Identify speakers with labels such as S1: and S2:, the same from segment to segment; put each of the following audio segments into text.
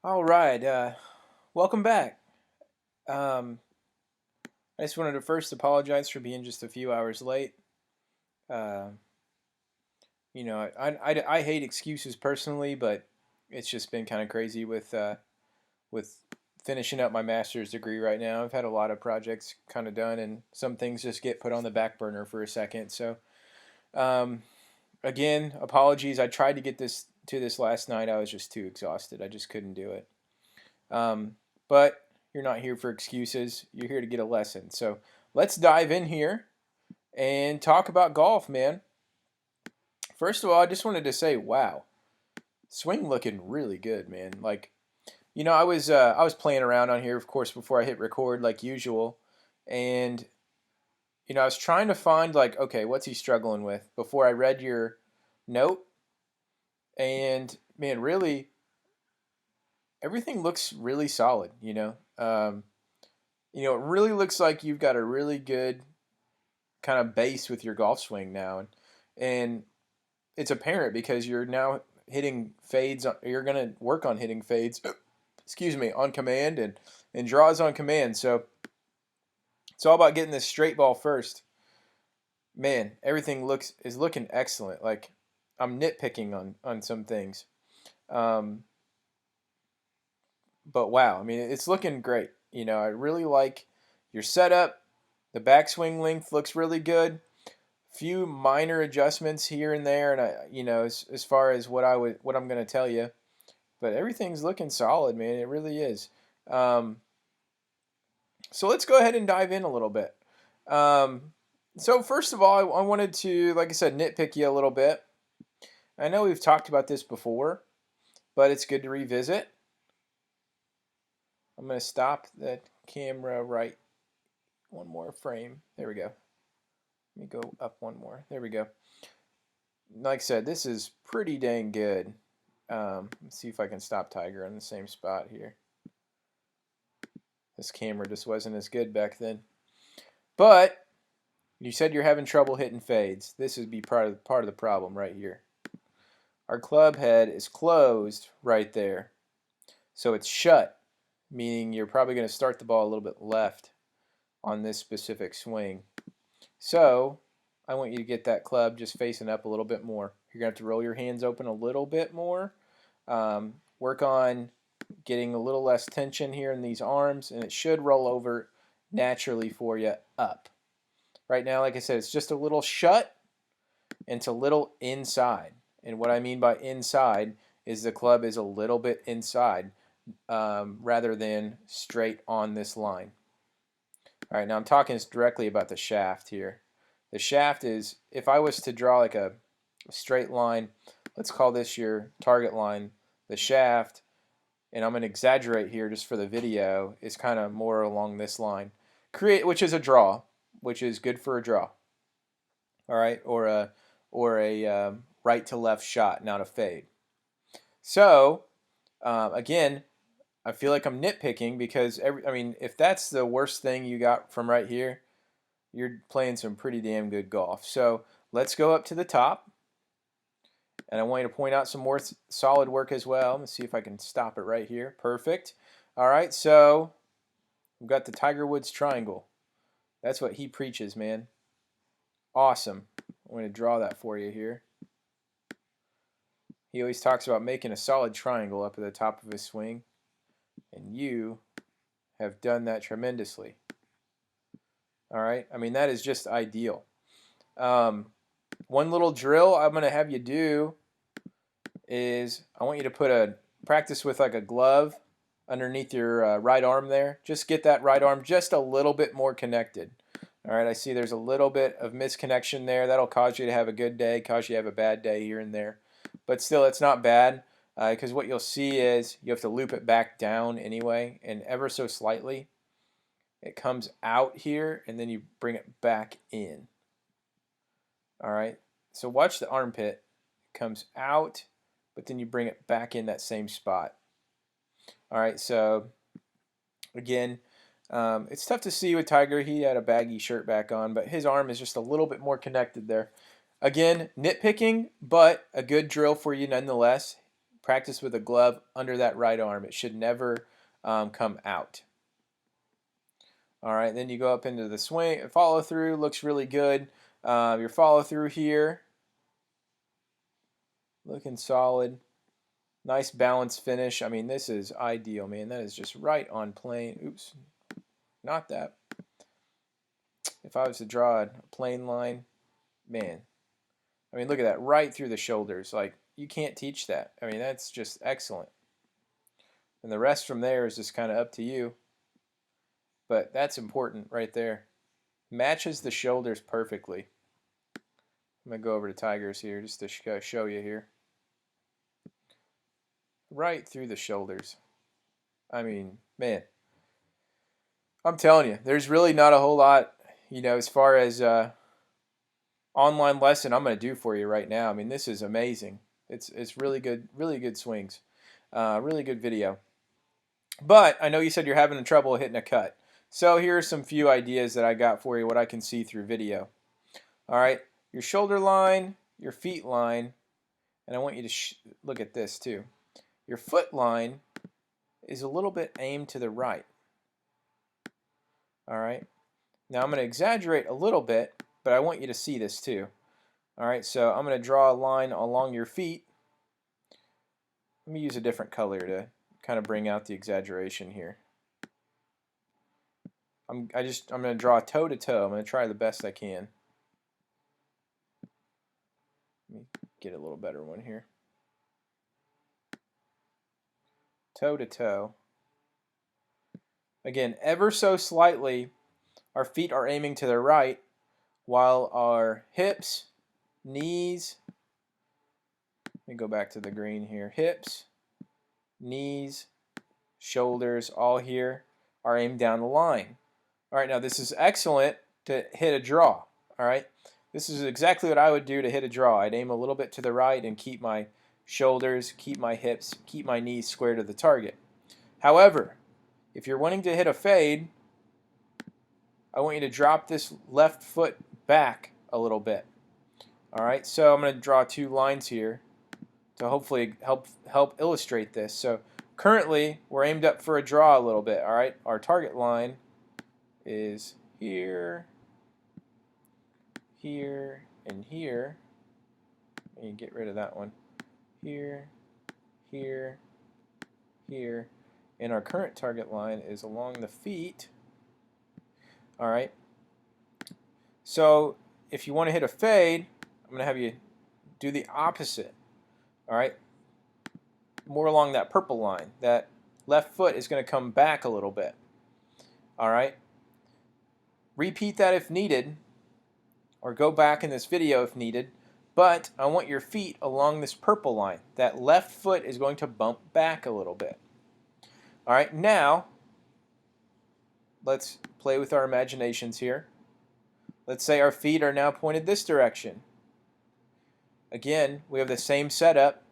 S1: All right, welcome back. Um, I just wanted to first apologize for being just a few hours late. Uh, I hate excuses personally, but it's just been kind of crazy with finishing up my master's degree right now. I've had a lot of projects kind of done, and some things just get put on the back burner for a second. So, um, again, apologies. I tried to get this last night. I was just too exhausted. I just couldn't do it. But you're not here for excuses. You're here to get a lesson. So let's dive in here and talk about golf, man. First of all, I just wanted to say, wow, swing looking really good, man. Like, I was playing around on here, of course, before I hit record, like usual, and I was trying to find like, okay, what's he struggling with before I read your note, and man, really, everything looks really solid. It really looks like you've got a really good kind of base with your golf swing now, and it's apparent because you're now hitting fades. You're going to work on hitting fades, excuse me, on command and draws on command. So it's all about getting this straight ball first. Man, everything is looking excellent. Like I'm nitpicking on some things, um, but wow, I mean it's looking great. I really like your setup. The backswing length looks really good. Few minor adjustments here and there, and as far as what I'm going to tell you, but everything's looking solid, man. It really is. Um, so let's go ahead and dive in a little bit. Um, so first of all, I wanted to, like I said, nitpick you a little bit. I know we've talked about this before, but it's good to revisit. I'm going to stop the camera right one more frame. There we go. Let me go up one more. There we go. Like I said, this is pretty dang good. Let's see if I can stop Tiger in the same spot here. This camera just wasn't as good back then. But you said you're having trouble hitting fades. This would be part of the problem right here. Our club head is closed right there. So it's shut, meaning you're probably going to start the ball a little bit left on this specific swing. So I want you to get that club just facing up a little bit more. You're going to have to roll your hands open a little bit more. Work on getting a little less tension here in these arms, and it should roll over naturally for you up. Right now, like I said, it's just a little shut and it's a little inside. And what I mean by inside is the club is a little bit inside rather than straight on this line. All right, now I'm talking directly about the shaft here. The shaft is, if I was to draw like a straight line, let's call this your target line, the shaft, and I'm going to exaggerate here just for the video, is kind of more along this line, which is a draw, which is good for a draw. All right, or a right to left shot, not a fade. So again, I feel like I'm nitpicking because if that's the worst thing you got from right here, you're playing some pretty damn good golf. So let's go up to the top, and I want you to point out some more solid work as well. Let's see if I can stop it right here. Perfect. All right, so we've got the Tiger Woods triangle. That's what he preaches, man. Awesome. I'm going to draw that for you here. He always talks about making a solid triangle up at the top of his swing, and you have done that tremendously. All right, I mean that is just ideal. One little drill I'm going to have you do is I want you to practice with like a glove underneath your right arm there. Just get that right arm just a little bit more connected. All right, I see there's a little bit of misconnection there. That'll cause you to have a good day, cause you to have a bad day here and there. But still, it's not bad because what you'll see is you have to loop it back down anyway, and ever so slightly. It comes out here, and then you bring it back in. All right, so watch the armpit. It comes out, but then you bring it back in that same spot. All right, so again, it's tough to see with Tiger. He had a baggy shirt back on, but his arm is just a little bit more connected there. Again, nitpicking, but a good drill for you nonetheless. Practice with a glove under that right arm. It should never come out. All right, then you go up into the swing. Follow through looks really good. Your follow through here, looking solid. Nice balanced finish. I mean, this is ideal, man. That is just right on plane. Oops, not that. If I was to draw a plane line, man. I mean, look at that, right through the shoulders. Like, you can't teach that. I mean, that's just excellent. And the rest from there is just kind of up to you. But that's important right there. Matches the shoulders perfectly. I'm going to go over to Tigers here just to show you here. Right through the shoulders. I mean, man. I'm telling you, there's really not a whole lot, you know, as far as online lesson I'm going to do for you right now. I mean, this is amazing. It's really good swings. Really good video. But I know you said you're having trouble hitting a cut. So here are some few ideas that I got for you, what I can see through video. All right, your shoulder line, your feet line, and I want you to look at this too. Your foot line is a little bit aimed to the right. All right, now I'm going to exaggerate a little bit, but I want you to see this too. All right, so I'm going to draw a line along your feet. Let me use a different color to kind of bring out the exaggeration here. I'm going to draw toe to toe. I'm going to try the best I can. Let me get a little better one here. Toe to toe. Again, ever so slightly, our feet are aiming to the right, while our hips, knees, let me go back to the green here, hips, knees, shoulders, all here are aimed down the line. All right, now this is excellent to hit a draw. All right, this is exactly what I would do to hit a draw. I'd aim a little bit to the right and keep my shoulders, keep my hips, keep my knees square to the target. However, if you're wanting to hit a fade, I want you to drop this left foot back a little bit. All right, so I'm going to draw two lines here to hopefully help illustrate this. So currently, we're aimed up for a draw a little bit. All right, our target line is here, here, and here. And you get rid of that one. Here, here, here. And our current target line is along the feet. All right. So if you want to hit a fade, I'm going to have you do the opposite. All right. More along that purple line. That left foot is going to come back a little bit. All right. Repeat that if needed, or go back in this video if needed, but I want your feet along this purple line. That left foot is going to bump back a little bit. All right, now let's play with our imaginations here. Let's say our feet are now pointed this direction. Again, we have the same setup.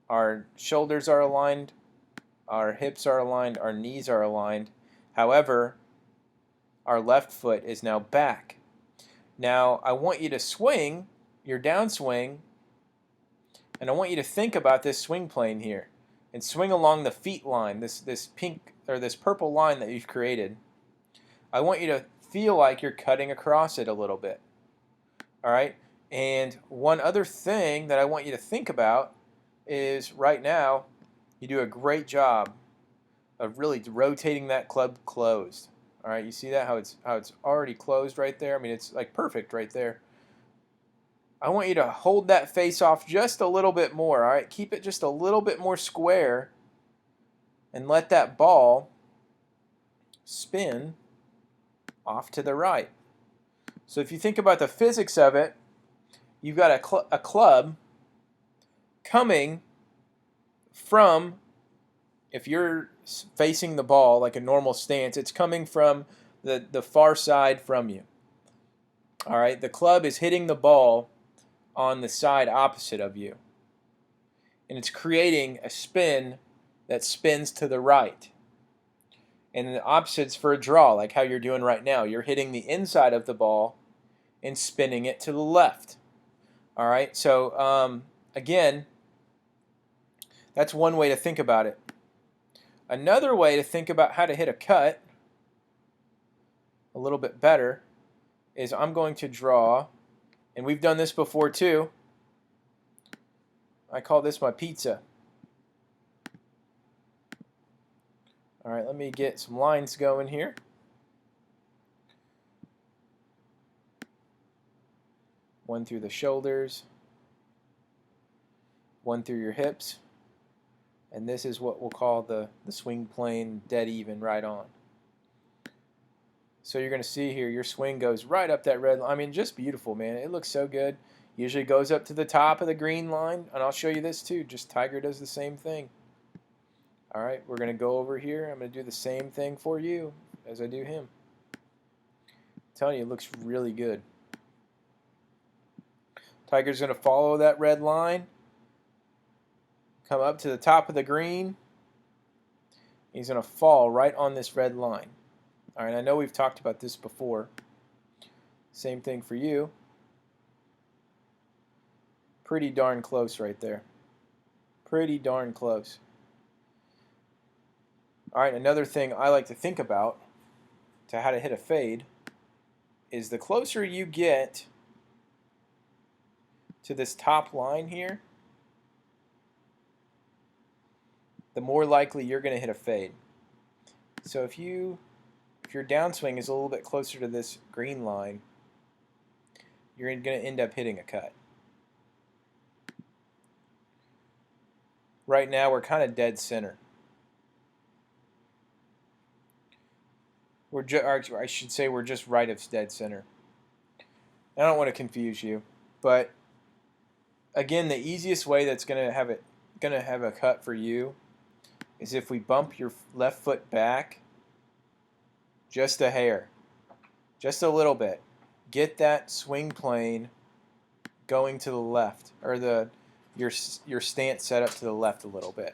S1: Our shoulders are aligned, our hips are aligned, our knees are aligned. However, our left foot is now back. Now, I want you to swing your downswing, and I want you to think about this swing plane here, and swing along the feet line, this pink or this purple line that you've created. I want you to feel like you're cutting across it a little bit. All right? And one other thing that I want you to think about is right now, you do a great job of really rotating that club closed. All right, you see that, how it's already closed right there? I mean, it's like perfect right there. I want you to hold that face off just a little bit more, all right? Keep it just a little bit more square and let that ball spin off to the right. So if you think about the physics of it, you've got a club coming from, if you're facing the ball like a normal stance, it's coming from the far side from you. All right, the club is hitting the ball on the side opposite of you. And it's creating a spin that spins to the right. And the opposite's for a draw, like how you're doing right now. You're hitting the inside of the ball and spinning it to the left. All right, so again, That's one way to think about it. Another way to think about how to hit a cut a little bit better is I'm going to draw, and we've done this before too. I call this my pizza. All right, let me get some lines going here. One through the shoulders, one through your hips, and this is what we'll call the swing plane dead even right on. So you're going to see here your swing goes right up that red line. I mean, just beautiful, man. It looks so good. Usually goes up to the top of the green line, and I'll show you this too. Just Tiger does the same thing. All right, we're going to go over here. I'm going to do the same thing for you as I do him. I'm telling you, it looks really good. Tiger's going to follow that red line, come up to the top of the green. He's going to fall right on this red line. All right, I know we've talked about this before. Same thing for you. Pretty darn close right there. Pretty darn close. All right, another thing I like to think about to how to hit a fade is the closer you get to this top line here, the more likely you're going to hit a fade. So if your downswing is a little bit closer to this green line, you're going to end up hitting a cut. Right now we're kind of dead center. I should say we're just right of dead center. I don't want to confuse you, but again, the easiest way that's going to have a cut for you is if we bump your left foot back just a hair, just a little bit. Get that swing plane going to the left, or your stance set up to the left a little bit.